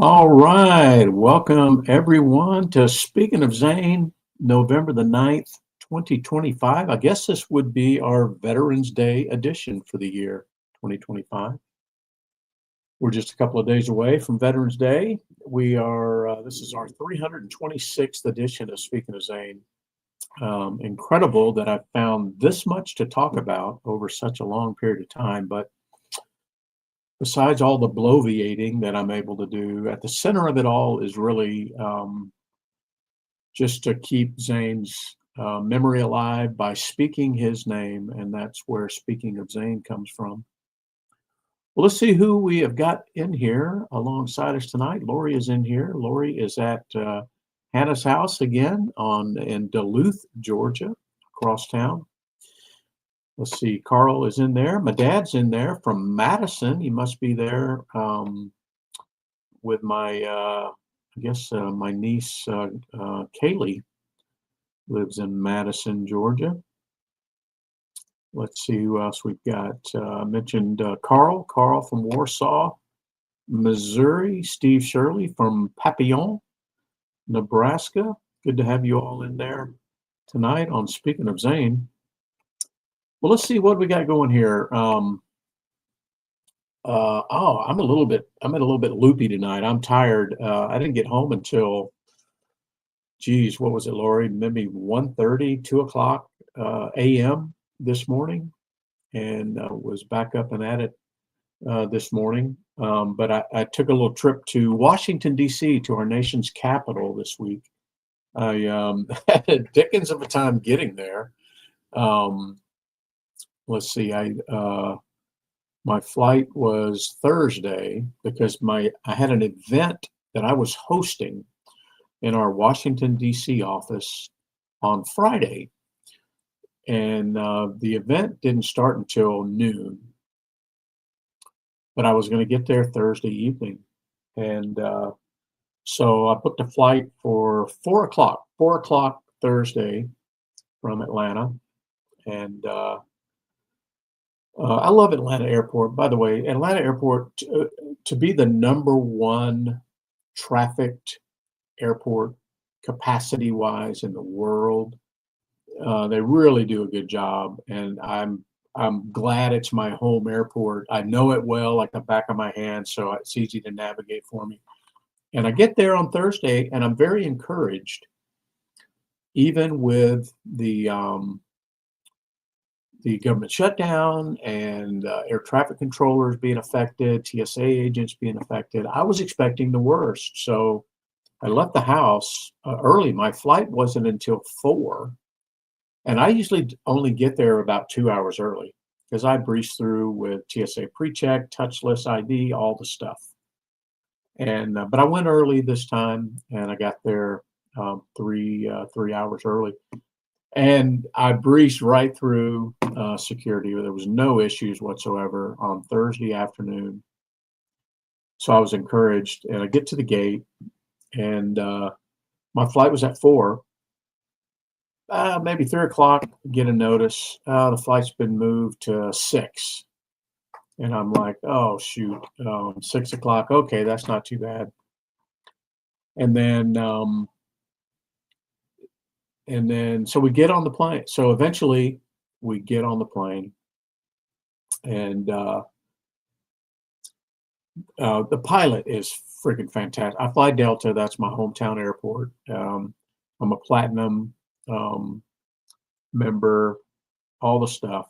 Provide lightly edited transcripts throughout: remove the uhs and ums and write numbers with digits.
All right. Welcome everyone to Speaking of Zane, November the 9th, 2025. I guess this would be our Veterans Day edition for the year 2025. We're just a couple of days away from Veterans Day. This is our 326th edition of Speaking of Zane. Incredible that I've found this much to talk about over such a long period of time, but besides all the bloviating that I'm able to do, at the center of it all is really just to keep Zane's memory alive by speaking his name, and that's where Speaking of Zane comes from. Well, let's see who we have got in here alongside us tonight. Lori is in here. Lori is at Hannah's house again in Duluth, Georgia, across town. Let's see, Carl is in there. My dad's in there from Madison. He must be there with my niece, Kaylee, lives in Madison, Georgia. Let's see who else we've got. I mentioned Carl from Warsaw, Missouri. Steve Shirley from Papillon, Nebraska. Good to have you all in there tonight on Speaking of Zane. Well, let's see what we got going here. I'm a little bit loopy tonight. I'm tired. I didn't get home until, geez, what was it, Lori? Maybe 1:30, 2 o'clock a.m. this morning, and was back up and at it this morning. But I took a little trip to Washington, D.C., to our nation's capital this week. I had a dickens of a time getting there. Let's see, my flight was Thursday because I had an event that I was hosting in our Washington, D.C. office on Friday. And the event didn't start until noon, but I was going to get there Thursday evening. And so I booked a flight for 4 o'clock Thursday from Atlanta. And I love Atlanta Airport. By the way, Atlanta Airport, to be the number one trafficked airport capacity-wise in the world, they really do a good job, and I'm glad it's my home airport. I know it well, like the back of my hand, so it's easy to navigate for me. And I get there on Thursday, and I'm very encouraged, even with the government shutdown and air traffic controllers being affected, TSA agents being affected. I was expecting the worst. So I left the house early. My flight wasn't until 4. And I usually only get there about 2 hours early because I breeze through with TSA pre-check, touchless ID, all the stuff. And but I went early this time, and I got there 3 hours early. And I breezed right through security. There was no issues whatsoever on Thursday afternoon. So I was encouraged, and I get to the gate, and my flight was at 4. Maybe 3 o'clock, get a notice. The flight's been moved to 6. And I'm like, oh, shoot, 6 o'clock. Okay, that's not too bad. And then so we get on the plane. So eventually we get on the plane, and the pilot is freaking fantastic. I fly Delta. That's my hometown airport. I'm a platinum member, all the stuff.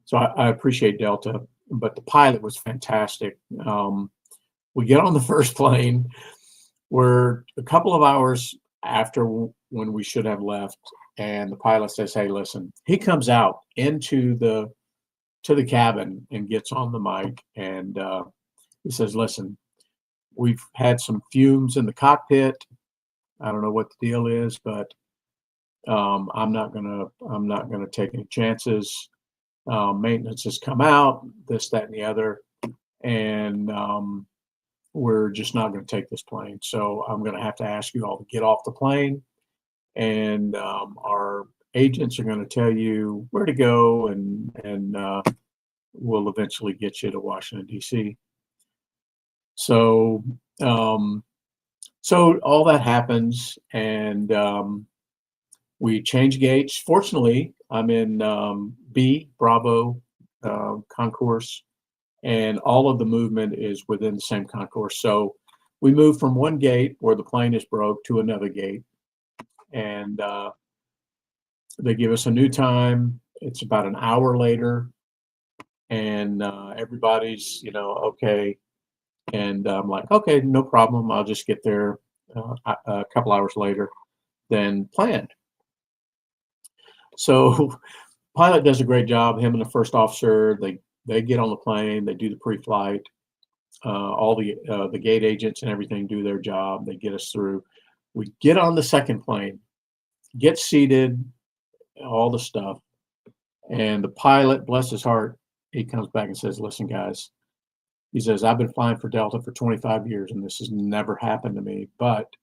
So I appreciate Delta, but the pilot was fantastic. We get on the first plane. We're a couple of hours after when we should have left, and the pilot says, "Hey, listen." He comes out into the cabin and gets on the mic, and he says, "Listen, we've had some fumes in the cockpit. I don't know what the deal is, but I'm not gonna take any chances. Maintenance has come out, this, that, and the other, and we're just not going to take this plane. So I'm going to have to ask you all to get off the plane, and our agents are going to tell you where to go, and we'll eventually get you to Washington, D.C." So, so all that happens, and we change gates. Fortunately, I'm in B, Bravo concourse, and all of the movement is within the same concourse. So we move from one gate where the plane is broke to another gate, and they give us a new time. It's about an hour later, and everybody's, okay. And I'm like, okay, no problem. I'll just get there a couple hours later than planned. So pilot does a great job. Him and the first officer, they get on the plane, they do the pre-flight. All the gate agents and everything do their job. They get us through. We get on the second plane, get seated, all the stuff, and the pilot, bless his heart, he comes back and says, "Listen, guys," he says, "I've been flying for Delta for 25 years, and this has never happened to me, but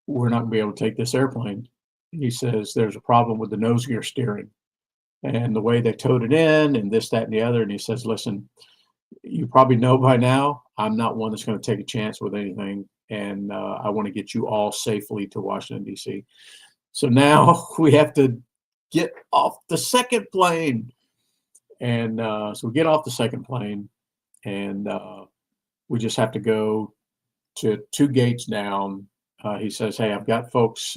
we're not going to be able to take this airplane." He says, "There's a problem with the nose gear steering and the way they towed it in and this, that, and the other." And he says, "Listen, you probably know by now, I'm not one that's going to take a chance with anything. And I want to get you all safely to Washington, D.C." So now we have to get off the second plane. And so we get off the second plane, and we just have to go to 2 gates down. He says, "Hey, I've got folks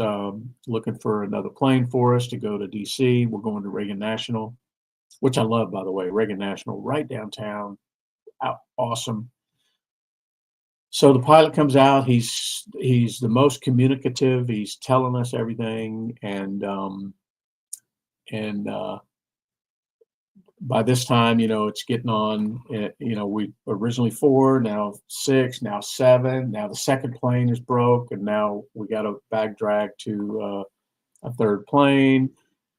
looking for another plane for us to go to DC. We're going to Reagan National," which I love, by the way. Reagan National, right downtown. Awesome. So the pilot comes out. He's the most communicative. He's telling us everything, and by this time, it's getting on. We originally 4, now 6, now 7. Now the second plane is broke, and now we got a bag drag to a third plane.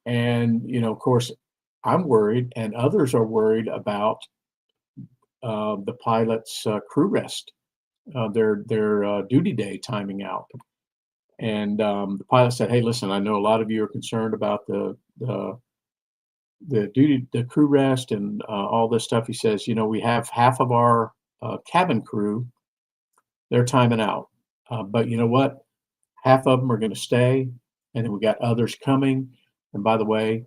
And of course, I'm worried, and others are worried about the pilot's crew rest, their duty day timing out. And the pilot said, "Hey, listen, I know a lot of you are concerned about the crew rest and all this stuff." He says, "We have half of our cabin crew, they're timing out. But you know what? Half of them are going to stay, and then we got others coming. And by the way,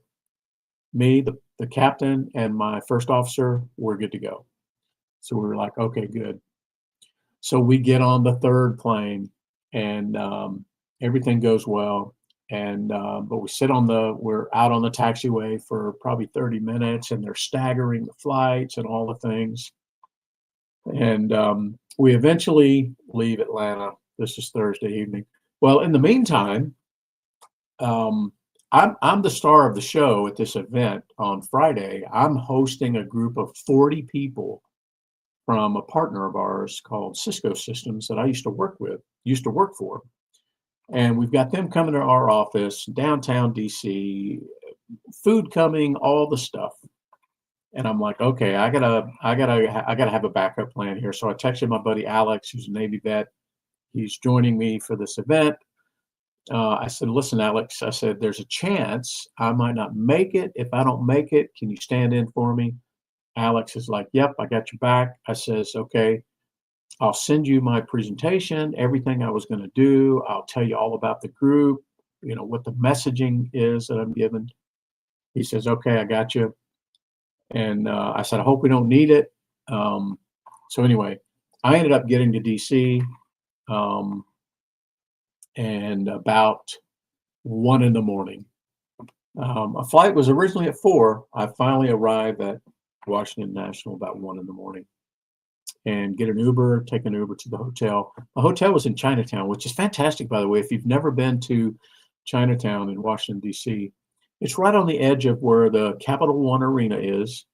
me, the captain, and my first officer, we're good to go." So we were like, "Okay, good." So we get on the third plane, and everything goes well. And but we're out on the taxiway for probably 30 minutes, and they're staggering the flights and all the things. And we eventually leave Atlanta. This is Thursday evening. Well, in the meantime, I'm the star of the show at this event on Friday. I'm hosting a group of 40 people from a partner of ours called Cisco Systems that I used to work for. And we've got them coming to our office, downtown DC, food coming, all the stuff. And I'm like, okay, I gotta have a backup plan here. So I texted my buddy Alex, who's a Navy vet. He's joining me for this event. I said, "Listen, Alex," I said, "there's a chance I might not make it. If I don't make it, can you stand in for me?" Alex is like, "Yep, I got your back." I says, "Okay, I'll send you my presentation, everything I was going to do. I'll tell you all about the group, what the messaging is that I'm giving." He says, "Okay, I got you." And I said, "I hope we don't need it." So anyway, I ended up getting to DC, and about 1 in the morning. A flight was originally at 4. I finally arrived at Washington National about 1 in the morning, and take an Uber to the hotel. The hotel was in Chinatown, which is fantastic, by the way. If you've never been to Chinatown in Washington, D.C., it's right on the edge of where the Capital One Arena is,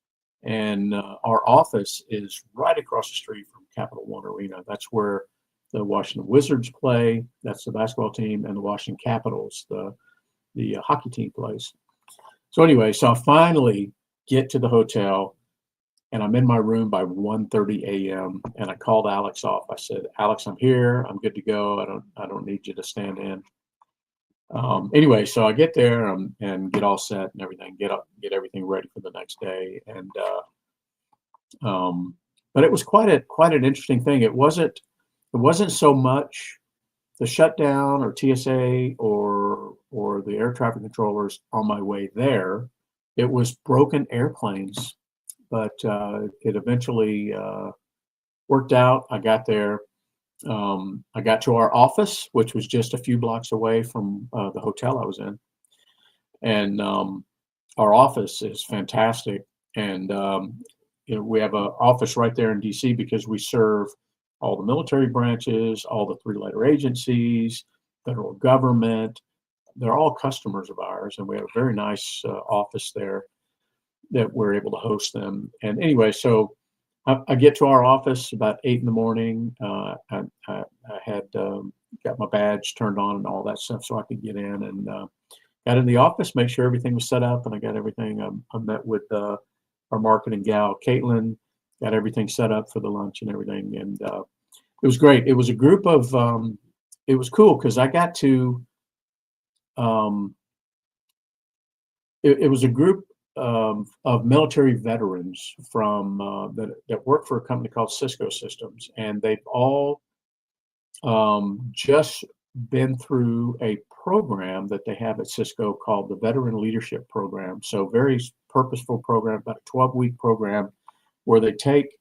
and our office is right across the street from Capital One Arena. That's where the Washington Wizards play. That's the basketball team, and the Washington Capitals, the hockey team, plays. So anyway, so I finally get to the hotel, and I'm in my room by 1:30 a.m. And I called Alex off. I said, "Alex, I'm here. I'm good to go. I don't need you to stand in." Anyway, so I get there and get all set and everything. Get everything ready for the next day. And but it was quite an interesting thing. It wasn't so much the shutdown or TSA or the air traffic controllers on my way there. It was broken airplanes, but it eventually worked out. I got there. I got to our office, which was just a few blocks away from the hotel I was in, and our office is fantastic. And we have an office right there in DC because we serve all the military branches, all the three-letter agencies, federal government. They're all customers of ours, and we have a very nice office there that we're able to host them. And anyway, so I get to our office about 8 in the morning. I had got my badge turned on and all that stuff so I could get in, and got in the office, make sure everything was set up, and I got everything. I met with our marketing gal, Caitlin, got everything set up for the lunch and everything. And it was great. It was a group of, it was cool because I got to, it was a group of military veterans from that work for a company called Cisco Systems, and they've all just been through a program that they have at Cisco called the Veteran Leadership Program. So very purposeful program, about a 12-week program where they take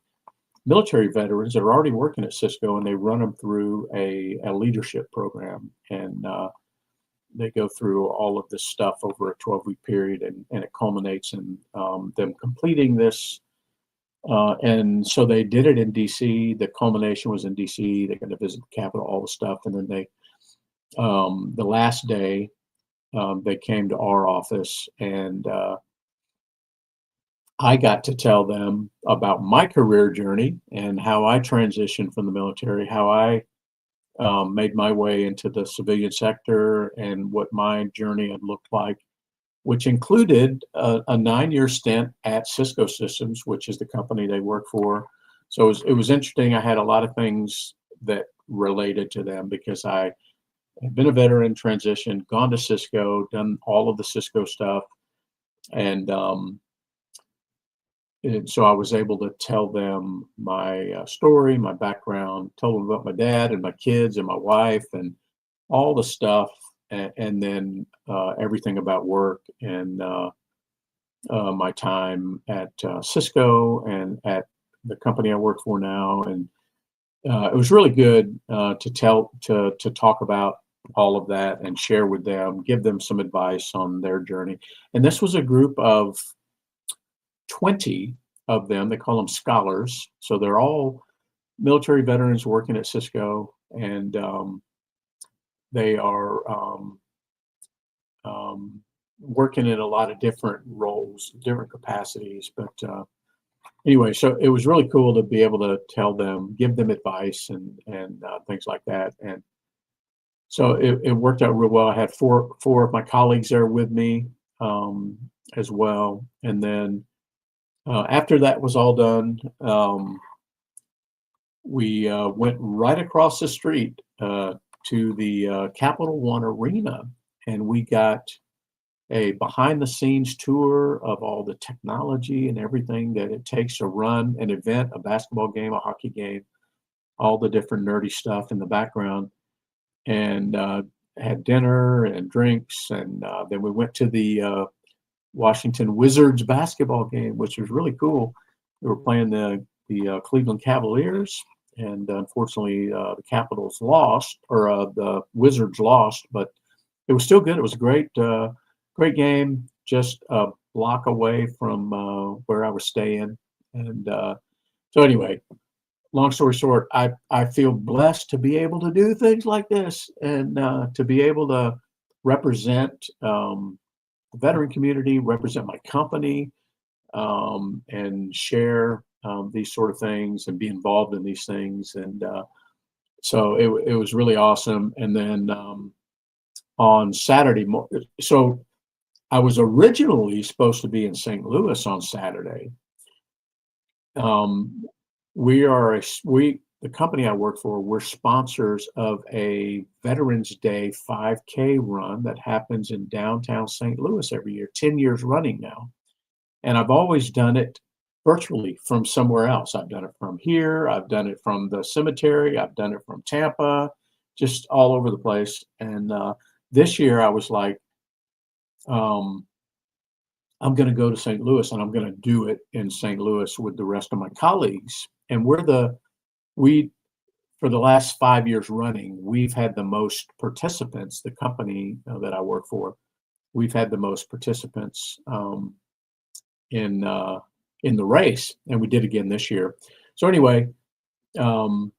military veterans that are already working at Cisco and they run them through a leadership program. And they go through all of this stuff over a 12-week period, and it culminates in them completing this. And so they did it in DC. The culmination was in DC. They got to visit the Capitol, all the stuff. And then they, the last day, they came to our office, and I got to tell them about my career journey and how I transitioned from the military, how I made my way into the civilian sector, and what my journey had looked like, which included a 9-year stint at Cisco Systems, which is the company they work for. So it was interesting. I had a lot of things that related to them because I had been a veteran, transitioned, gone to Cisco, done all of the Cisco stuff. And so I was able to tell them my story, my background, tell them about my dad and my kids and my wife and all the stuff, and then everything about work and my time at Cisco and at the company I work for now. And it was really good to talk about all of that and share with them, give them some advice on their journey. And this was a group of 20 of them. They call them scholars. So they're all military veterans working at Cisco, and they are working in a lot of different roles, different capacities. But anyway, so it was really cool to be able to tell them, give them advice and things like that. And so it worked out real well. I had four of my colleagues there with me as well. And then after that was all done, we went right across the street to the Capital One Arena, and we got a behind-the-scenes tour of all the technology and everything that it takes to run an event, a basketball game, a hockey game, all the different nerdy stuff in the background, and had dinner and drinks. And then we went to the Washington Wizards basketball game, which was really cool. We were playing the Cleveland Cavaliers, and unfortunately the Capitals lost, or the Wizards lost, but it was still good. It was a great game, just a block away from where I was staying. And so anyway, long story short, I feel blessed to be able to do things like this, and to be able to represent the veteran community, represent my company, and share these sort of things and be involved in these things. And so it was really awesome. And then on Saturday, so I was originally supposed to be in St. Louis on Saturday. The company I work for, we're sponsors of a Veterans Day 5K run that happens in downtown St. Louis every year, 10 years running now. And I've always done it virtually from somewhere else. I've done it from here. I've done it from the cemetery. I've done it from Tampa, just all over the place. And this year I was like, um, I'm going to go to St. Louis and I'm going to do it in St. Louis with the rest of my colleagues. And we, for the last 5 years running, we've had the most participants, the company that I work for, we've had the most participants in in the race, and we did again this year. So anyway, um,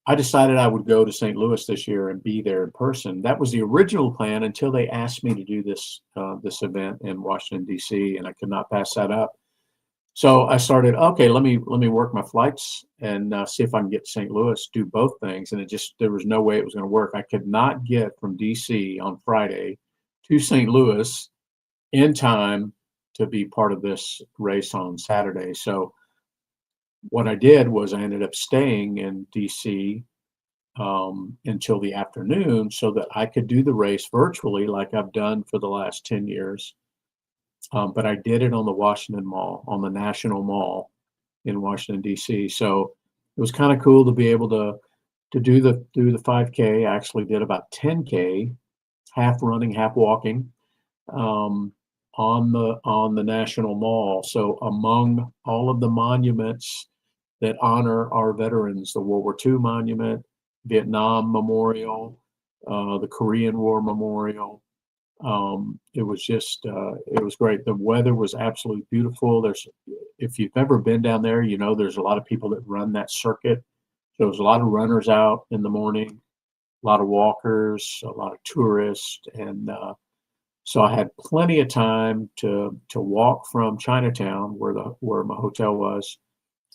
I decided I would go to St. Louis this year and be there in person. That was the original plan until they asked me to do this event in Washington D.C., and I could not pass that up. So I started, okay, let me work my flights and see if I can get to St. Louis, do both things, and there was no way it was going to work. I could not get from D.C. on Friday to St. Louis in time to be part of this race on Saturday. So what I did was I ended up staying in DC until the afternoon so that I could do the race virtually like I've done for the last 10 years. But I did it on the Washington Mall, on the National Mall in Washington, D.C. So it was kind of cool to be able to do the 5K. I actually did about 10K, half running, half walking. On the National Mall. So among all of the monuments that honor our veterans, the World War II monument, Vietnam Memorial, the Korean War Memorial, it was just it was great. The weather was absolutely beautiful. If you've ever been down there, you know there's a lot of people that run that circuit. So there's a lot of runners out in the morning, a lot of walkers, a lot of tourists, and so I had plenty of time to walk from Chinatown, where my hotel was,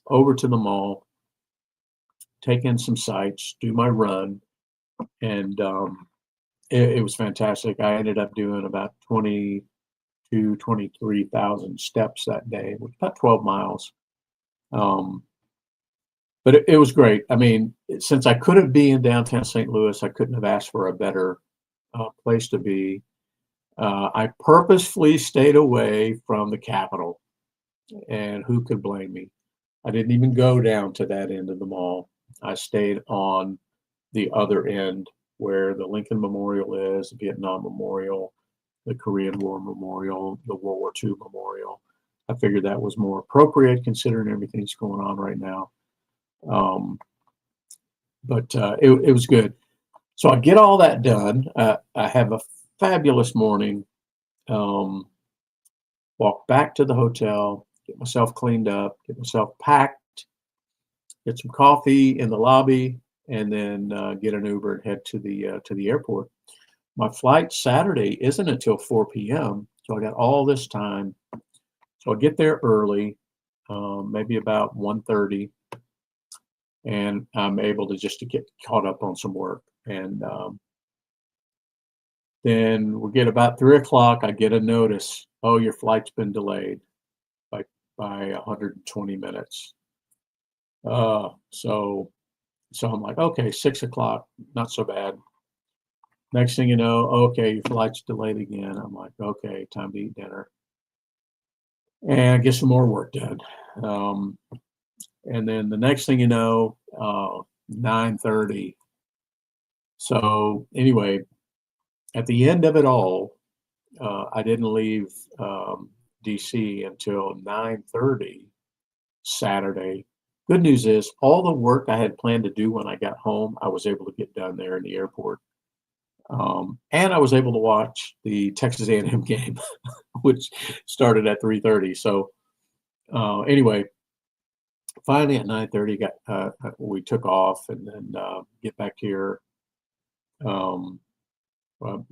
over to the mall, take in some sights, do my run, and it was fantastic. I ended up doing about 23,000 steps that day, which is about 12 miles. But it was great. I mean, since I couldn't be in downtown St. Louis, I couldn't have asked for a better place to be. I purposefully stayed away from the Capitol, and who could blame me? I didn't even go down to that end of the mall. I stayed on the other end where the Lincoln Memorial is, the Vietnam Memorial, the Korean War Memorial, the World War II Memorial. I figured that was more appropriate considering everything that's going on right now. But it was good. So I get all that done. I have a fabulous morning. Walk back to the hotel, get myself cleaned up, get myself packed, get some coffee in the lobby, and then get an Uber and head to the airport. My flight Saturday isn't until 4 p.m., so I got all this time. So I get there early, maybe about 1:30, and I'm able to get caught up on some work. And then we get about 3 o'clock. I get a notice. Oh, your flight's been delayed by 120 minutes. So I'm like, okay, 6 o'clock, not so bad. Next thing you know, okay, your flight's delayed again. I'm like, okay, time to eat dinner and get some more work done. And then the next thing you know, 9:30. So anyway, at the end of it all, I didn't leave DC until 9:30 Saturday. Good news is all the work I had planned to do when I got home, I was able to get done there in the airport. And I was able to watch the Texas A&M game, which started at 3:30. So anyway, finally at 9:30, we took off and then get back here.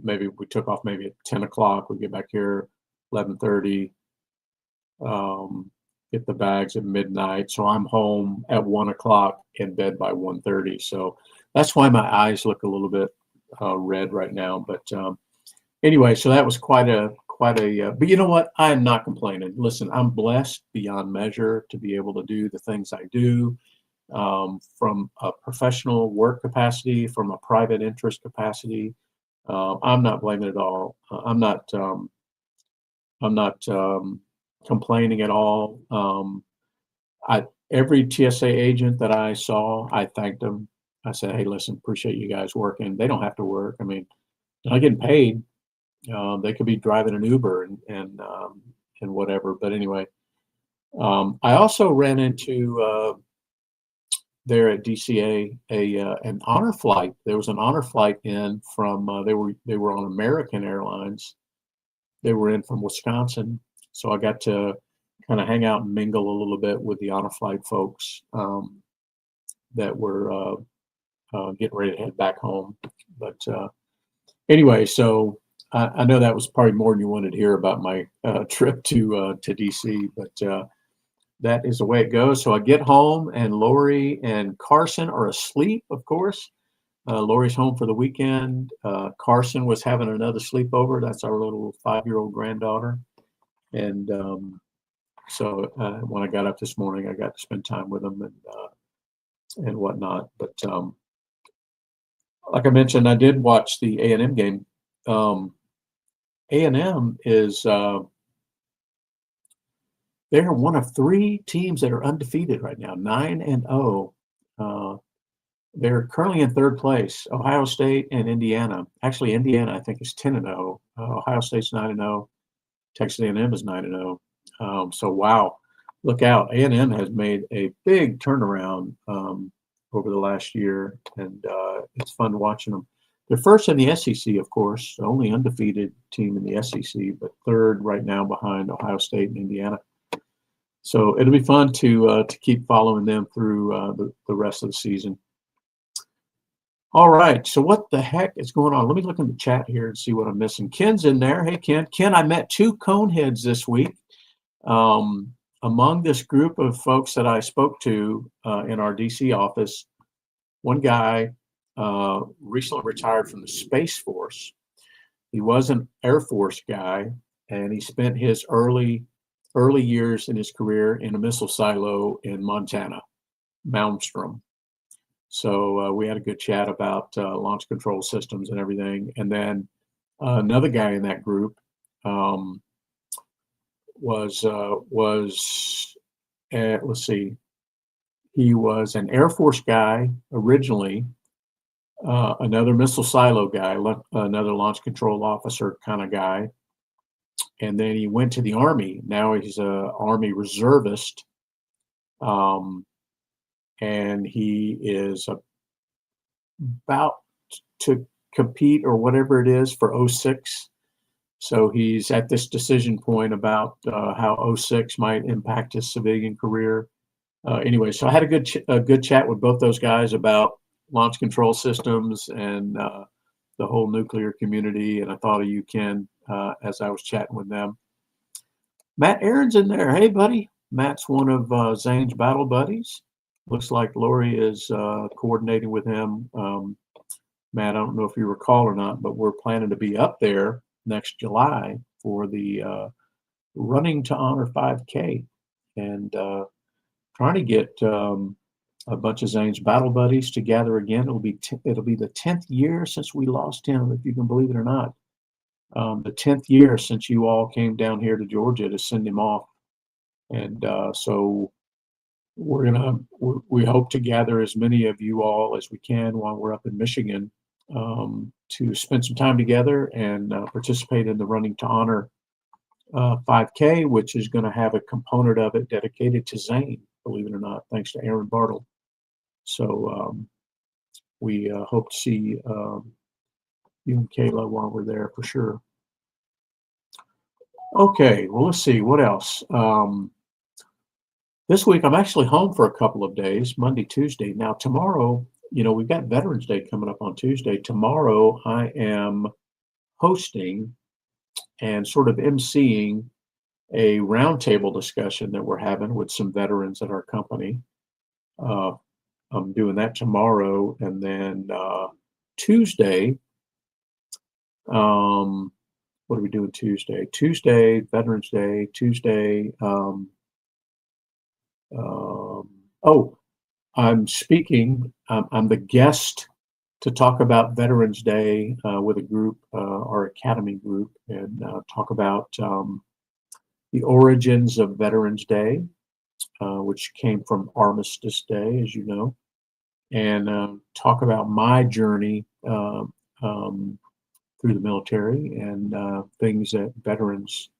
Maybe we took off maybe at 10 o'clock. We get back here 11:30. Get the bags at midnight. So I'm home at 1 o'clock, in bed by 1:30. So that's why my eyes look a little bit red right now. But anyway, so that was quite a but you know what? I'm not complaining. Listen, I'm blessed beyond measure to be able to do the things I do from a professional work capacity, from a private interest capacity. I'm not blaming it at all. I'm not complaining at all. Every TSA agent that I saw, I thanked them. I said, "Hey, listen, appreciate you guys working. They don't have to work. I mean, they're not getting paid. They could be driving an Uber and whatever." But anyway, I also ran into there at DCA an honor flight. There was an honor flight in from they were on American Airlines. They were in from Wisconsin, so I got to kind of hang out and mingle a little bit with the honor flight folks that were getting ready to head back home. But anyway, so I know that was probably more than you wanted to hear about my trip to DC, but that is the way it goes. So I get home, and Lori and Carson are asleep, of course. Lori's home for the weekend. Carson was having another sleepover. That's our little 5-year-old granddaughter. And so when I got up this morning, I got to spend time with them and whatnot. But like I mentioned, I did watch the A&M game. A&M is they're one of 3 teams that are undefeated right now, 9-0. They're currently in 3rd place. Ohio State and Indiana. Actually, Indiana I think is 10-0. Ohio State's 9-0. Texas A&M is 9-0. So wow, look out! A&M has made a big turnaround over the last year, and it's fun watching them. They're first in the SEC, of course, the only undefeated team in the SEC, but 3rd right now behind Ohio State and Indiana. So it'll be fun to keep following them through the rest of the season. All right, so what the heck is going on? Let me look in the chat here and see what I'm missing. Ken's in there. Hey, Ken. Ken, I met 2 Coneheads this week. Among this group of folks that I spoke to in our DC office, one guy recently retired from the Space Force. He was an Air Force guy, and he spent his early years in his career in a missile silo in Montana, Malmstrom. So we had a good chat about launch control systems and everything. And then another guy in that group was let's see, he was an Air Force guy originally, another missile silo guy, another launch control officer kind of guy. And then he went to the Army. Now he's an Army reservist. And he is about to compete or whatever it is for 06. So he's at this decision point about how 06 might impact his civilian career. Anyway, so I had a good chat with both those guys about launch control systems and the whole nuclear community. And I thought of you, Ken, as I was chatting with them. Matt Aaron's in there. Hey, buddy. Matt's one of Zane's battle buddies. Looks like Lori is coordinating with him. Matt, I don't know if you recall or not, but we're planning to be up there next July for the Running to Honor 5K, and trying to get a bunch of Zane's battle buddies together again. It'll be the 10th year since we lost him, if you can believe it or not. The 10th year since you all came down here to Georgia to send him off, and so we hope to gather as many of you all as we can while we're up in Michigan to spend some time together and participate in the Running to Honor 5K, which is going to have a component of it dedicated to Zane, believe it or not, thanks to Aaron Bartle. So we hope to see you and Kayla while we're there for sure. Okay, well, let's see, what else? This week, I'm actually home for a couple of days, Monday, Tuesday. Now, tomorrow, we've got Veterans Day coming up on Tuesday. Tomorrow, I am hosting and sort of emceeing a roundtable discussion that we're having with some veterans at our company. I'm doing that tomorrow. And then Tuesday, what are we doing Tuesday? Tuesday, Veterans Day, Tuesday. I'm speaking. I'm the guest to talk about Veterans Day with a group, our Academy group, and talk about the origins of Veterans Day which came from Armistice Day, as you know, and talk about my journey through the military and things that veterans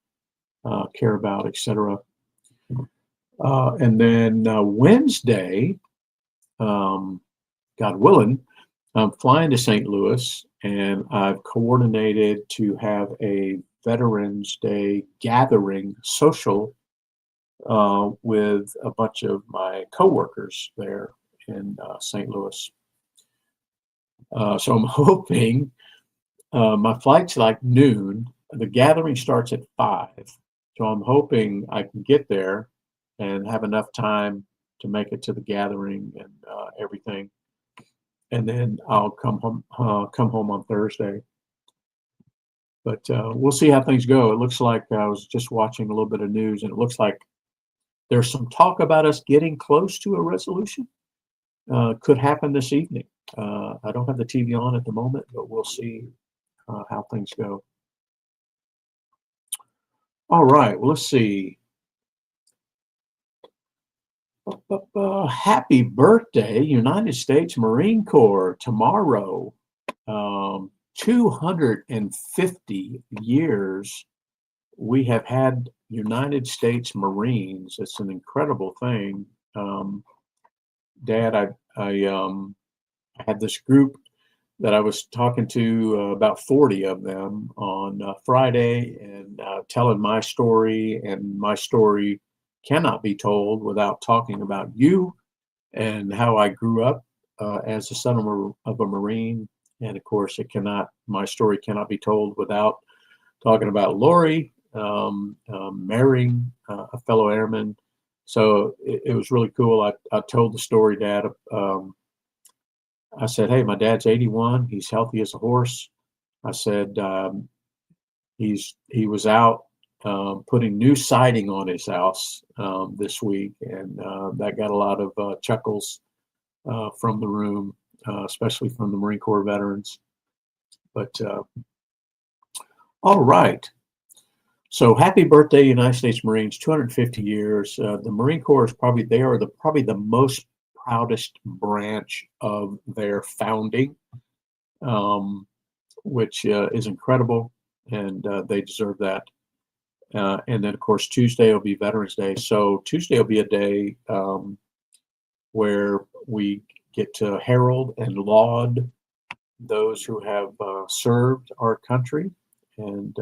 care about, etc. And then Wednesday, God willing, I'm flying to St. Louis, and I've coordinated to have a Veterans Day gathering social with a bunch of my coworkers there in St. Louis. So I'm hoping my flight's like noon. The gathering starts at 5. So I'm hoping I can get there and have enough time to make it to the gathering and everything. And then I'll come home on Thursday. But we'll see how things go. It looks like I was just watching a little bit of news, and it looks like there's some talk about us getting close to a resolution. Could happen this evening. I don't have the TV on at the moment, but we'll see how things go. All right, well, let's see. Happy birthday, United States Marine Corps, tomorrow. 250 years we have had United States Marines. It's an incredible thing. Dad, I had this group that I was talking to, about 40 of them on Friday, and telling my story, and my story cannot be told without talking about you and how I grew up as the son of a Marine. And of course, my story cannot be told without talking about Lori marrying a fellow airman. So it was really cool. I told the story, Dad. I said, hey, my dad's 81. He's healthy as a horse. I said, he was out putting new siding on his house this week, and that got a lot of chuckles from the room, especially from the Marine Corps veterans. But all right. So happy birthday, United States Marines, 250 years. The Marine Corps is probably the most proudest branch of their founding, which is incredible, and they deserve that. And then, of course, Tuesday will be Veterans Day. So Tuesday will be a day where we get to herald and laud those who have served our country. And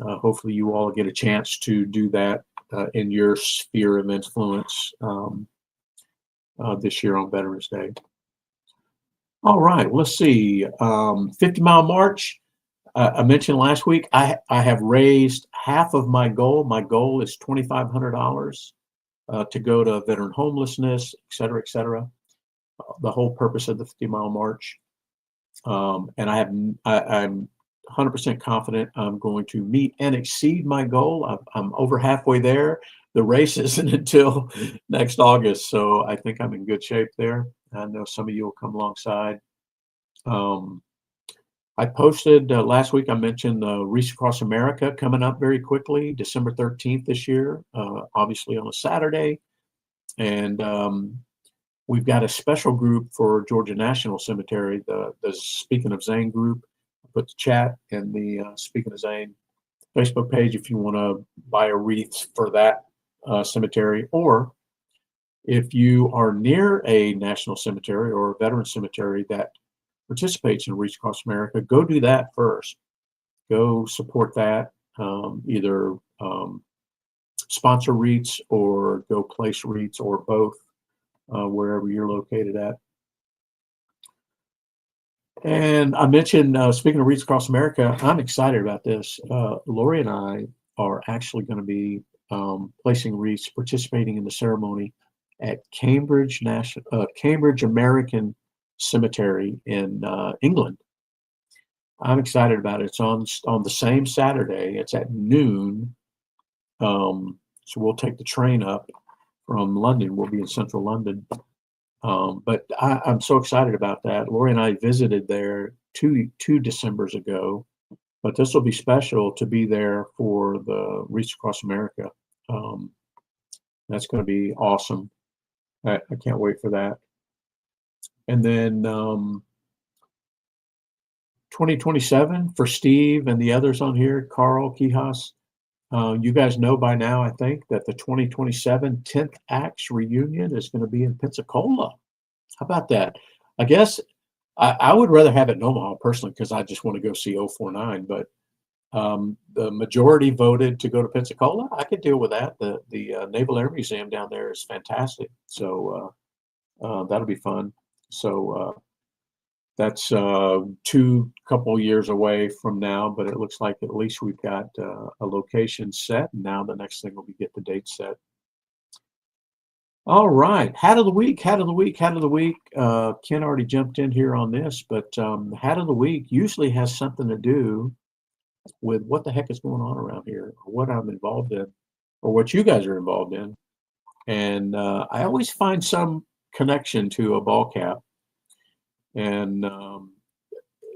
hopefully you all get a chance to do that in your sphere of influence this year on Veterans Day. All right, let's see. 50-mile march. I mentioned last week, I have raised half of my goal. My goal is $2,500 to go to veteran homelessness, et cetera, et cetera. The whole purpose of the 50-mile march. And I'm 100% confident I'm going to meet and exceed my goal. I'm over halfway there. The race isn't until next August, so I think I'm in good shape there. I know some of you will come alongside. I posted last week, I mentioned Reach Across America coming up very quickly, December 13th this year, obviously on a Saturday. And we've got a special group for Georgia National Cemetery, the Speaking of Zane group. I put the chat in the Speaking of Zane Facebook page if you want to buy a wreath for that cemetery, or if you are near a national cemetery or a veteran cemetery that participates in Reach Across America, go do that first. Go support that, either sponsor wreaths or go place wreaths, or both, wherever you're located at. And I mentioned, speaking of Reach Across America, I'm excited about this. Lori and I are actually going to be placing wreaths, participating in the ceremony at Cambridge American Cemetery in England. I'm excited about it. It's on the same Saturday. It's at noon. So we'll take the train up from London. We'll be in central London. But I'm so excited about that. Lori and I visited there two Decembers ago, but this will be special to be there for the Reach Across America. That's going to be awesome. I can't wait for that. And then 2027 for Steve and the others on here, Carl, Kihas. You guys know by now, I think, that the 2027 10th Acts reunion is going to be in Pensacola. How about that? I guess I would rather have it in Omaha personally because I just want to go see 049. But the majority voted to go to Pensacola. I could deal with that. The Naval Air Museum down there is fantastic. So that'll be fun. So that's two couple years away from now, but it looks like at least we've got a location set. And now the next thing will be get the date set. All right, hat of the week, hat of the week, hat of the week. Ken already jumped in here on this, but hat of the week usually has something to do with what the heck is going on around here, or what I'm involved in, or what you guys are involved in. And I always find some connection to a ball cap. And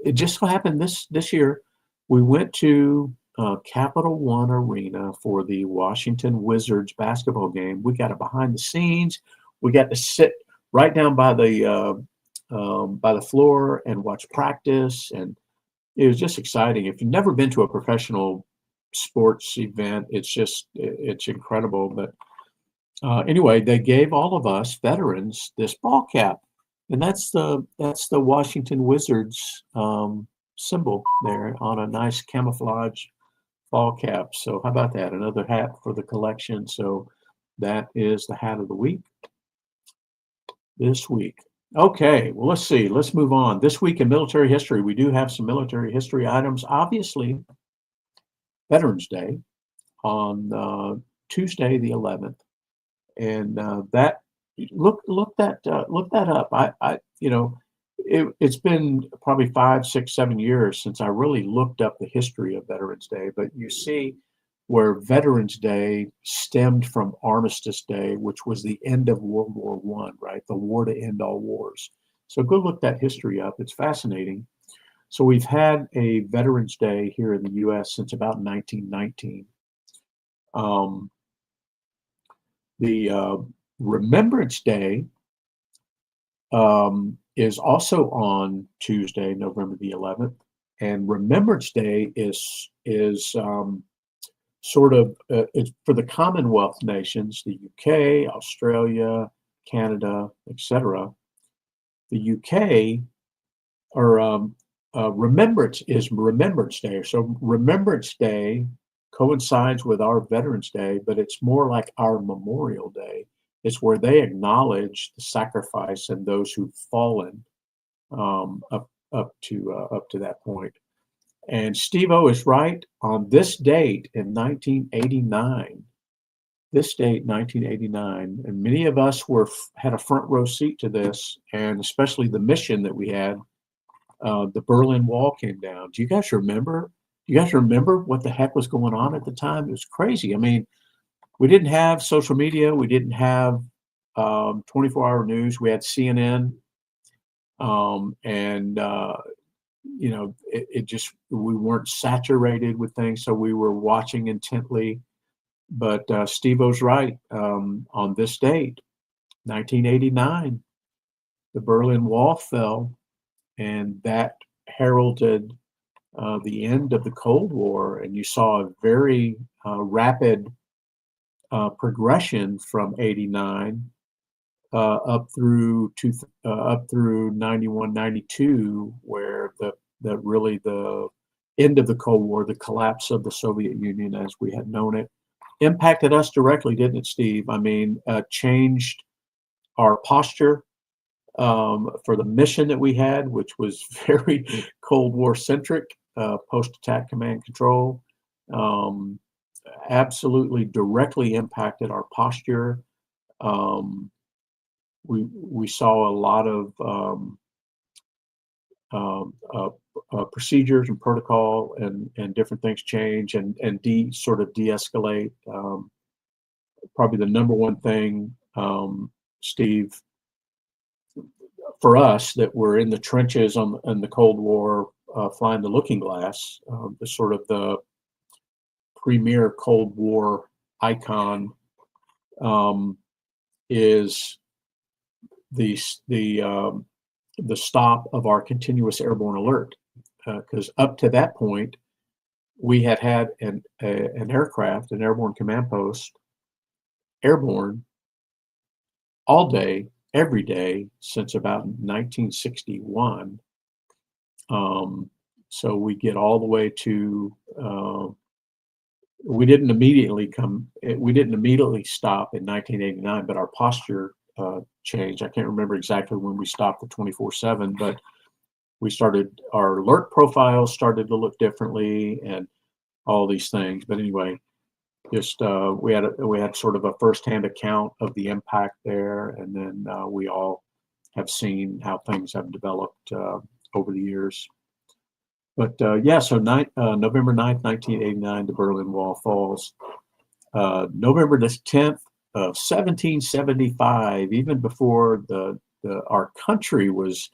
it just so happened this year, we went to Capital One Arena for the Washington Wizards basketball game. We got a behind the scenes. We got to sit right down by the floor and watch practice, and it was just exciting. If you've never been to a professional sports event, it's incredible. But anyway, they gave all of us veterans this ball cap, and that's the Washington Wizards symbol there on a nice camouflage ball cap. So how about that? Another hat for the collection. So that is the hat of the week this week. Okay, well, let's see. Let's move on. This week in military history, we do have some military history items. Obviously, Veterans Day on Tuesday the 11th, and that look that up. It's been probably 5, 6, 7 years since I really looked up the history of Veterans Day, but you see where Veterans Day stemmed from Armistice Day, which was the end of World War I, right? The war to end all wars. So go look that history up. It's fascinating. So we've had a Veterans Day here in the U.S. since about 1919. The Remembrance Day is also on Tuesday, November the 11th, and Remembrance Day is sort of it's for the Commonwealth nations, the UK, Australia, Canada, etc. The UK, or Remembrance is Remembrance Day. So Remembrance Day coincides with our Veterans Day, but it's more like our Memorial Day. It's where they acknowledge the sacrifice and those who've fallen up to that point. And Steve-O is right. On this date in 1989, and many of us had a front row seat to this, and especially the mission that we had. The Berlin Wall came down. Do you guys remember? Do you guys remember what the heck was going on at the time? It was crazy. I mean, we didn't have social media. We didn't have 24-hour news. We had CNN, and it just, we weren't saturated with things, so we were watching intently. But Steve-O's right. On this date, 1989, the Berlin Wall fell, and that heralded the end of the Cold War. And you saw a very rapid progression from 89 up through 91, 92, where the end of the Cold War, the collapse of the Soviet Union as we had known it, impacted us directly, didn't it, Steve? I mean, changed our posture for the mission that we had, which was very Cold War centric, post-attack command control. Absolutely directly impacted our posture. We saw a lot of procedures and protocol and different things change and sort of de-escalate. Probably the number one thing, Steve, for us that were in the trenches in the Cold War, flying the Looking Glass, the sort of the premier Cold War icon is the stop of our continuous airborne alert, because up to that point, we had an aircraft, an airborne command post, airborne all day, every day since about 1961. So we get all the way to, we didn't immediately stop in 1989, but our posture changed. I can't remember exactly when we stopped the 24/7, but we started, our alert profiles started to look differently and all these things. But anyway, just we had sort of a firsthand account of the impact there, and then we all have seen how things have developed over the years. But yeah, so November 9th, 1989, the Berlin Wall falls. November the 10th of 1775, even before our country was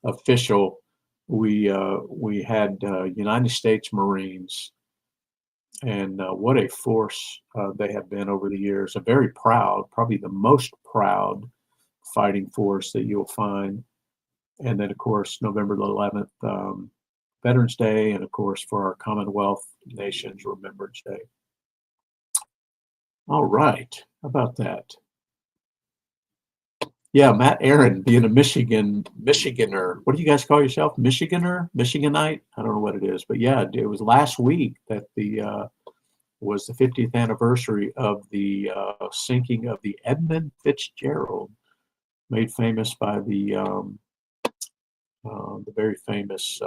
official, we had United States Marines, and what a force they have been over the years. A very proud, probably the most proud fighting force that you'll find. And then, of course, November the 11th, Veterans Day, and of course, for our Commonwealth nations, Remembrance Day. All right, how about that? Yeah, Matt Aaron being a Michiganer. What do you guys call yourself? Michiganer? Michiganite? I don't know what it is, but yeah, it was last week that was the 50th anniversary of the sinking of the Edmund Fitzgerald, made famous by the very famous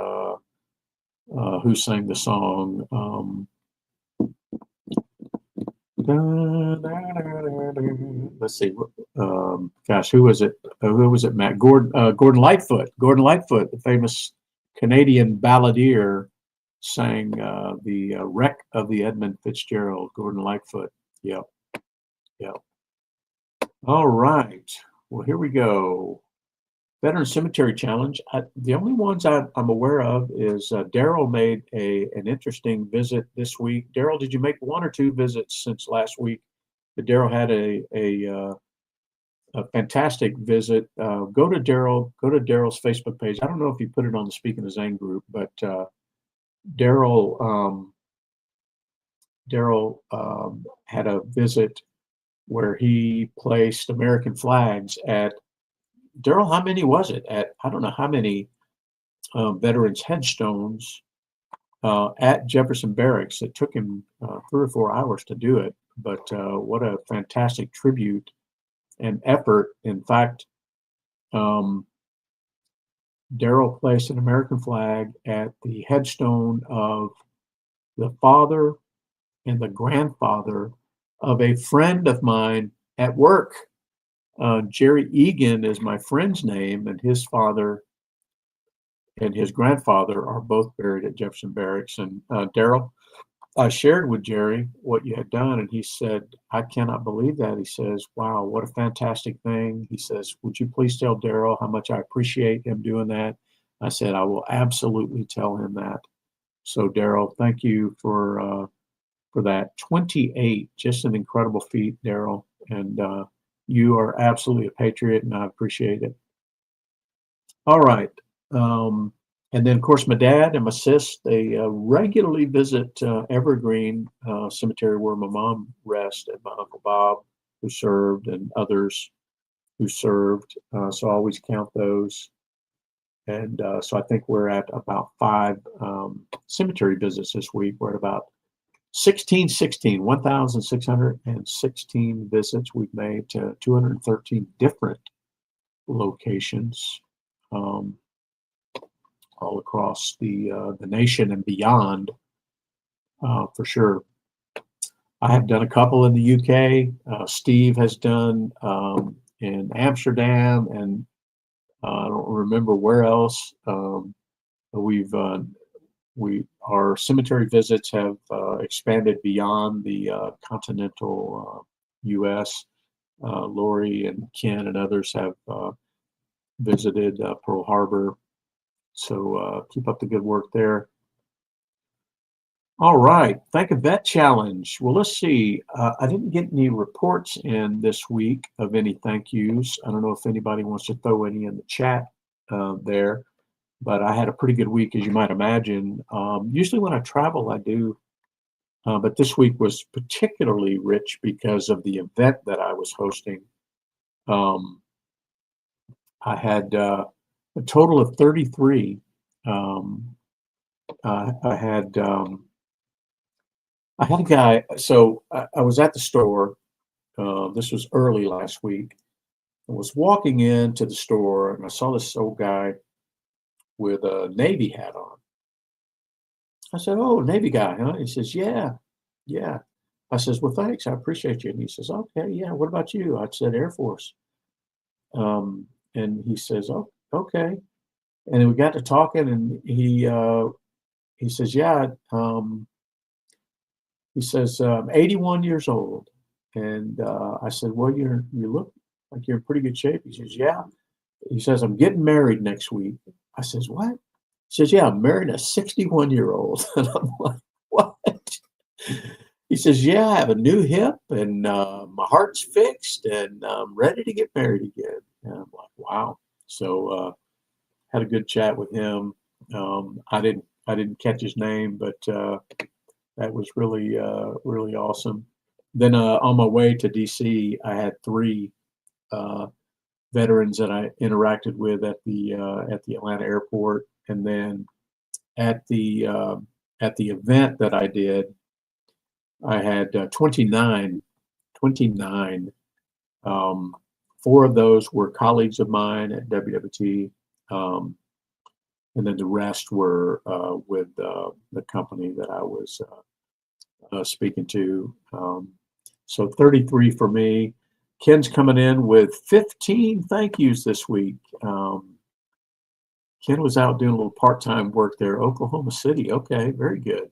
who sang the song. Let's see. Gosh, who was it? Who was it? Matt Gordon Lightfoot. Gordon Lightfoot, the famous Canadian balladeer, sang the wreck of the Edmund Fitzgerald. Gordon Lightfoot. Yep. Yep. All right. Well, here we go. Veteran Cemetery Challenge. The only ones I'm aware of is Daryl made an interesting visit this week. Daryl, did you make one or two visits since last week? But Daryl had a fantastic visit. Go to Daryl's Facebook page. I don't know if you put it on the Speaking of Zane group, but Daryl had a visit where he placed American flags at, Daryl, how many was it? I don't know how many veterans' headstones at Jefferson Barracks. It took him 3 or 4 hours to do it, but what a fantastic tribute and effort. In fact, Daryl placed an American flag at the headstone of the father and the grandfather of a friend of mine at work. Jerry Egan is my friend's name, and his father and his grandfather are both buried at Jefferson Barracks. And Daryl, I shared with Jerry what you had done, and he said, I cannot believe that. He says, wow, what a fantastic thing. He says, would you please tell Daryl how much I appreciate him doing that? I said, I will absolutely tell him that. So Daryl, thank you for that. 28, just an incredible feat, Daryl. And you are absolutely a patriot, and I appreciate it. All right. And then, of course, my dad and my sis, they regularly visit Evergreen Cemetery, where my mom rests, and my Uncle Bob, who served, and others who served. So I always count those. And so I think we're at about 5 cemetery visits this week. We're at about 1,616 visits we've made to 213 different locations all across the nation and beyond, for sure. I have done a couple in the UK. Steve has done in Amsterdam, and I don't remember where else. Our cemetery visits have expanded beyond the continental U.S. Lori and Ken and others have visited Pearl Harbor. So keep up the good work there. All right. Thank a vet challenge. Well, let's see. I didn't get any reports in this week of any thank yous. I don't know if anybody wants to throw any in the chat there, but I had a pretty good week, as you might imagine. Usually when I travel, I do, but this week was particularly rich because of the event that I was hosting. Um, I had a total of 33. I had a guy. So I was at the store. This was early last week. I was walking into the store and I saw this old guy with a Navy hat on. I said, "Oh, Navy guy, huh?" He says, "Yeah, yeah." I says, "Well, thanks. I appreciate you." And he says, "Okay, yeah. What about you?" I said, "Air Force." And he says, "Oh, okay." And then we got to talking, and he says, "Yeah." He says, "I'm 81 years old." And I said, "Well, you look like you're in pretty good shape." He says, "Yeah." He says, "I'm getting married next week." I says, "What?" He says, "Yeah, I'm marrying a 61-year-old." And I'm like, "What?" He says, "Yeah, I have a new hip and my heart's fixed and I'm ready to get married again." And I'm like, "Wow." So had a good chat with him. I didn't catch his name, but that was really awesome. Then on my way to DC, I had three veterans that I interacted with at the Atlanta airport, and then at the event that I did, I had 29. Um, Four of those were colleagues of mine at WWT, um, and then the rest were with the company that I was speaking to. So 33 for me. Ken's coming in with 15 thank yous this week. Ken was out doing a little part-time work there, Oklahoma City. Okay, very good.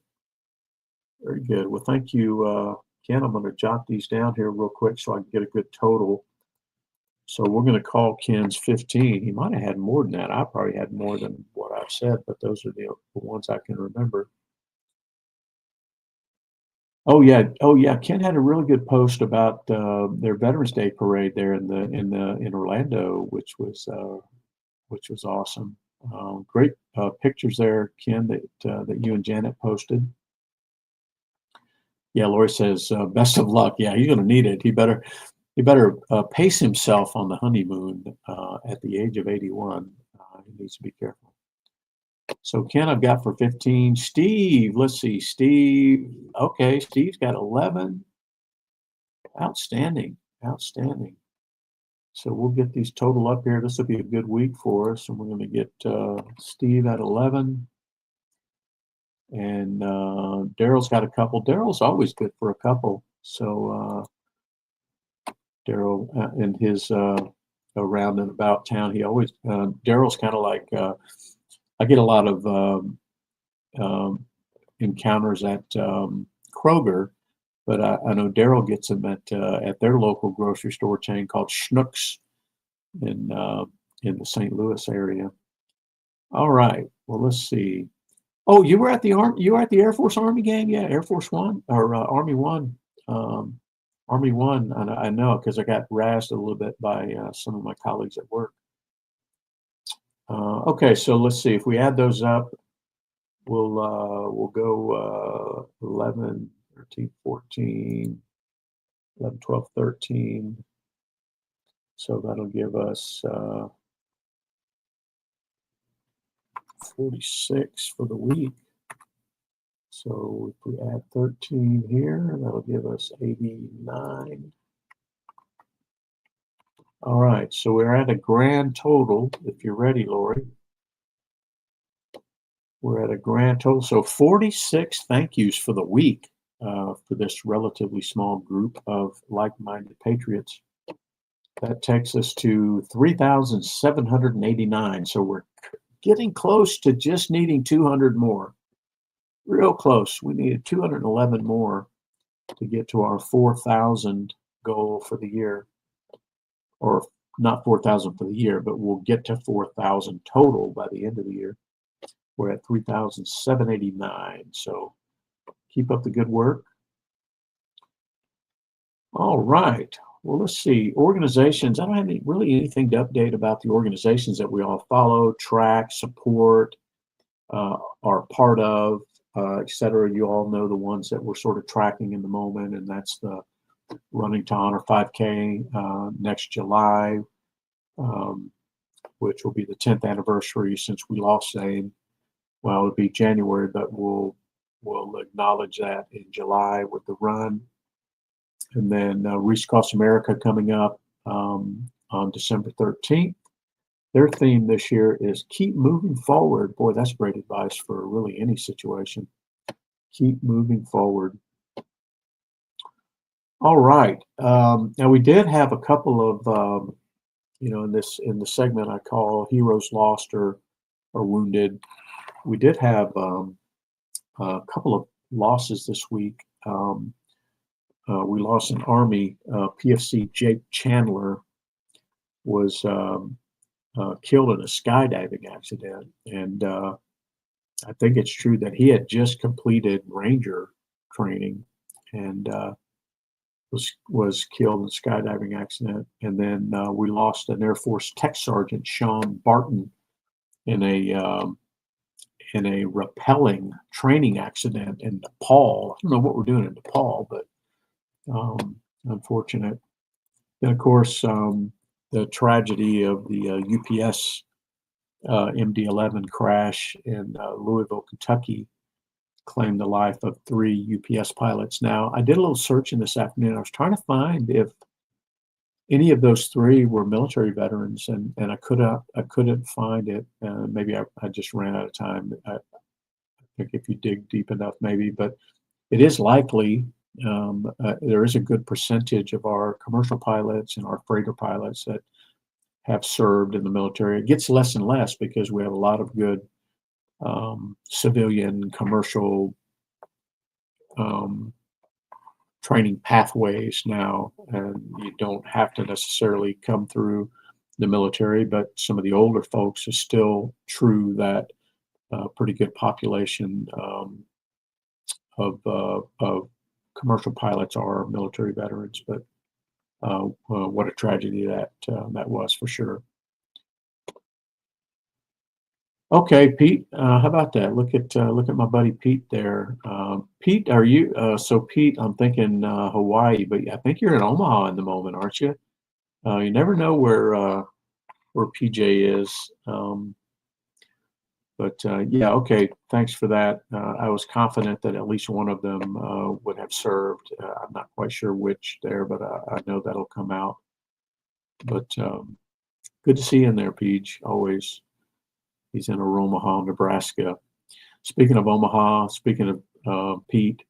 Very good. Well, thank you, Ken. I'm going to jot these down here real quick so I can get a good total. So we're going to call Ken's 15. He might have had more than that. I probably had more than what I've said, but those are the ones I can remember. Oh yeah. Ken had a really good post about their Veterans Day parade there in Orlando, which was awesome. Great pictures there, Ken, that you and Janet posted. Yeah, Lori says, "Best of luck." Yeah, he's going to need it. He better pace himself on the honeymoon at the age of 81. He needs to be careful. So Ken, I've got for 15. Steve, let's see. Steve, okay, Steve's got 11. Outstanding. So we'll get these total up here. This will be a good week for us, and we're going to get Steve at 11. And Daryl's got a couple. Daryl's always good for a couple. So Daryl in his around and about town, he always Daryl's kind of like I get a lot of encounters at Kroger, but I know Daryl gets them at their local grocery store chain called Schnucks in the St. Louis area. All right. Well, let's see. Oh, you were at the Air Force Army game? Yeah, Air Force One or Army One. Army One, I know because I got razzed a little bit by some of my colleagues at work. Okay, so let's see if we add those up. We'll go 11, 13, 14, 11, 12, 13. So that'll give us 46 for the week. So if we add 13 here, that'll give us 89. All right, so we're at a grand total, if you're ready, Lori. We're at a grand total. So 46 thank yous for the week for this relatively small group of like-minded patriots. That takes us to 3,789. So we're getting close to just needing 200 more. Real close. We needed 211 more to get to our 4,000 goal for the year. Or not 4,000 for the year, but we'll get to 4,000 total by the end of the year. We're at 3,789. So Keep up the good work. All right. Well, let's see. Organizations. I don't have really anything to update about the organizations that we all follow, track, support, are part of, et cetera. You all know the ones that we're sort of tracking in the moment, and that's the Running to Honor 5K next July, which will be the 10th anniversary since we lost Zane. Well, it'll be January, but we'll acknowledge that in July with the run. And then Race Across America coming up on December 13th. Their theme this year is keep moving forward. Boy, that's great advice for really any situation. Keep moving forward. All right. Now we did have a couple of, in the segment I call Heroes Lost or Wounded. We did have a couple of losses this week. We lost an Army. PFC Jake Chandler was killed in a skydiving accident, and I think it's true that he had just completed Ranger training and was killed in a skydiving accident. And then we lost an Air Force Tech Sergeant, Sean Barton, in a rappelling training accident in Nepal. I don't know what we're doing in Nepal, but unfortunate. Then, of course, the tragedy of the UPS MD-11 crash in Louisville, Kentucky, claimed the life of 3 UPS pilots. Now, I did a little searching this afternoon. I was trying to find if any of those 3 were military veterans, and I couldn't find it. Maybe I just ran out of time. I think if you dig deep enough, maybe, but it is likely. There is a good percentage of our commercial pilots and our freighter pilots that have served in the military. It gets less and less because we have a lot of good civilian commercial training pathways now, and you don't have to necessarily come through the military, but some of the older folks is still true that pretty good population of commercial pilots are military veterans. But what a tragedy that was, for sure. Okay, Pete, how about that? Look at my buddy Pete there. Pete, are you? So Pete, I'm thinking Hawaii, but I think you're in Omaha in the moment, aren't you? You never know where PJ is. But yeah, okay. Thanks for that. I was confident that at least one of them would have served. I'm not quite sure which there, but I know that'll come out. But good to see you in there, Peach. Always. He's in Omaha, Nebraska. Speaking of Omaha, speaking of Pete,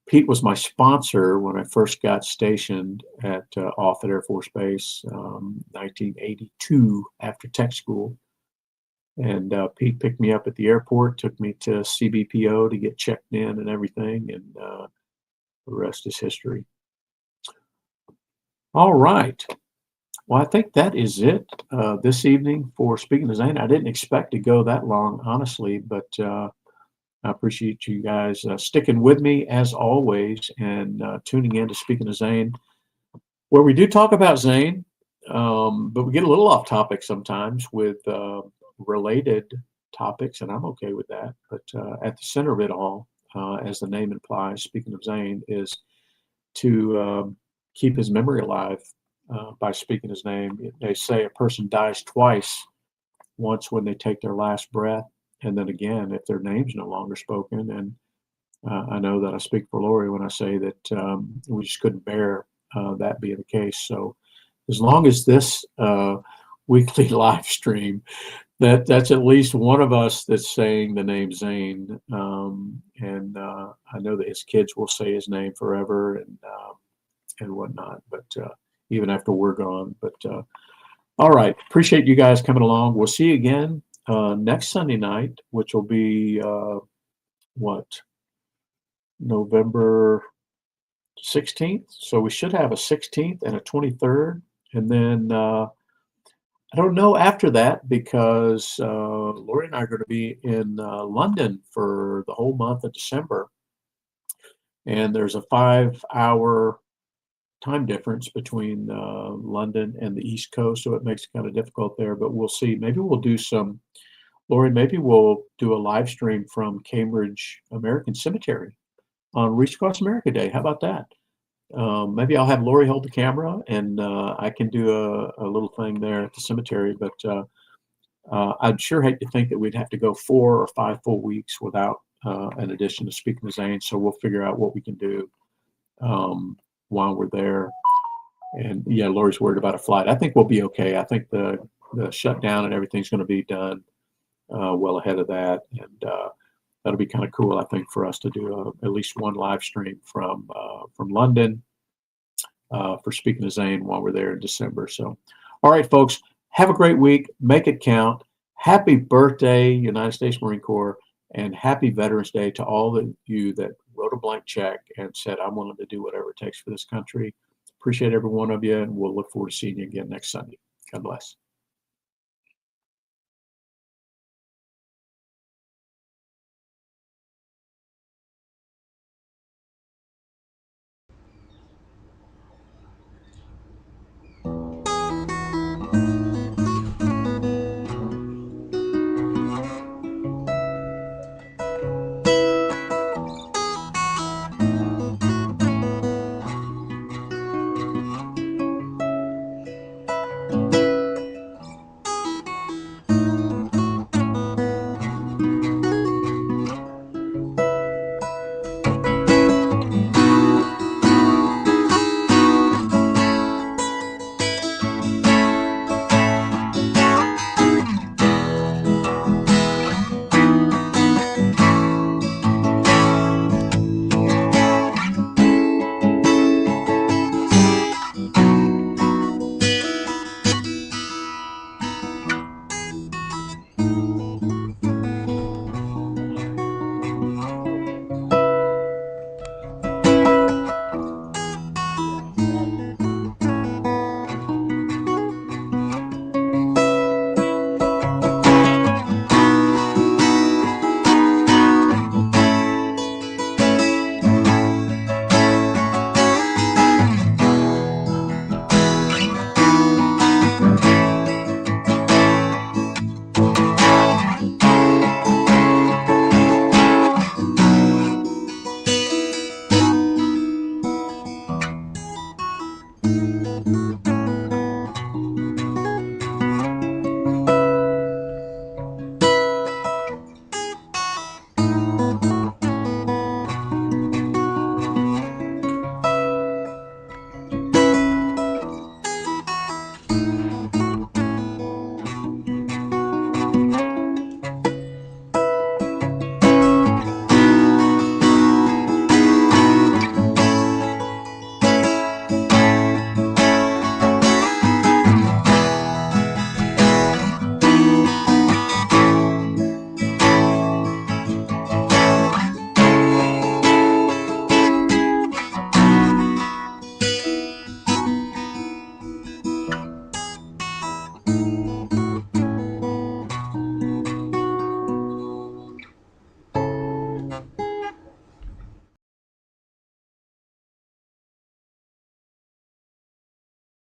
Pete was my sponsor when I first got stationed at Offutt Air Force Base, 1982, after tech school. And Pete picked me up at the airport, took me to CBPO to get checked in and everything, and the rest is history. All right. Well, I think that is it this evening for Speaking of Zane. I didn't expect to go that long, honestly, but I appreciate you guys sticking with me as always and tuning in to Speaking of Zane, where we do talk about Zane, but we get a little off topic sometimes with related topics, and I'm okay with that. But at the center of it all, as the name implies, Speaking of Zane, is to keep his memory alive by speaking his name. They say a person dies twice, once when they take their last breath, and then again if their name's no longer spoken. And I know that I speak for Lori when I say that we just couldn't bear that being the case. So as long as this weekly live stream, that's at least one of us that's saying the name Zane, and I know that his kids will say his name forever and whatnot, but even after we're gone. But all right, appreciate you guys coming along. We'll see you again next Sunday night, which will be November 16th. So we should have a 16th and a 23rd, and then I don't know after that, because Lori and I are going to be in London for the whole month of December. and there's a 5-hour time difference between London and the East Coast, so it makes it kind of difficult there. But we'll see. Maybe we'll do some, Lori. Maybe we'll do a live stream from Cambridge American Cemetery on Reach Across America Day. How about that? Maybe I'll have Lori hold the camera, and I can do a little thing there at the cemetery. But I'd sure hate to think that we'd have to go 4 or 5 full weeks without an addition to Speaking to Zane. So we'll figure out what we can do while we're there. And yeah, Lori's worried about a flight. I think we'll be okay. I think the shutdown and everything's going to be done well ahead of that, and that'll be kind of cool, I think, for us to do at least one live stream from London for Speaking to Zane while we're there in December. So, all right, folks, have a great week. Make it count. Happy birthday, United States Marine Corps, and happy Veterans Day to all of you that wrote a blank check and said, I'm willing to do whatever it takes for this country. Appreciate every one of you, and we'll look forward to seeing you again next Sunday. God bless.